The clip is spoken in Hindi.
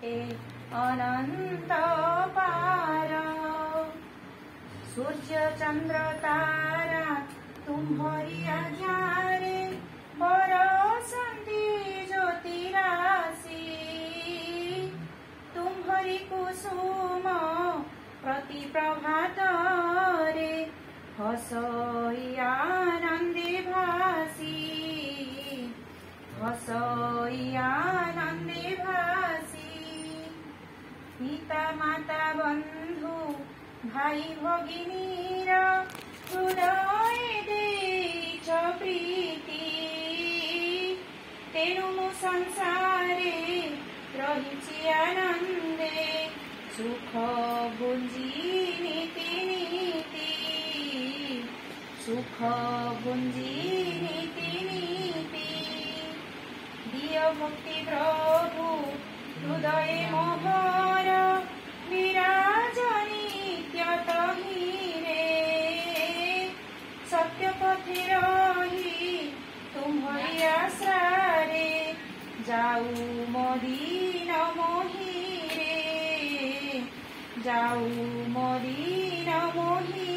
ए अनंत पार। सूर्य चंद्र तारा तुम्हारी आज्ञारे बरसंती ज्योति राशि। तुम्हारी कुसुम प्रति प्रभात रे हसई आनंदे भासी। हसई आनंदे भासी। पिता माता बंधु भाई भगिनीर हृदय देइछ प्रीति। तेणु मु संसारे रहिछि आनंदे सुख गुंजी नीति नीति। सुख गुंजी नीति नीति। दिय भक्ति प्रभु हृदय मोहर विराज नित्य तहिरे। सत्य पथे रही तुम्हारी आश्रारे जाऊ मदीन मोहिरे। जाऊ मदीन मोहिरे।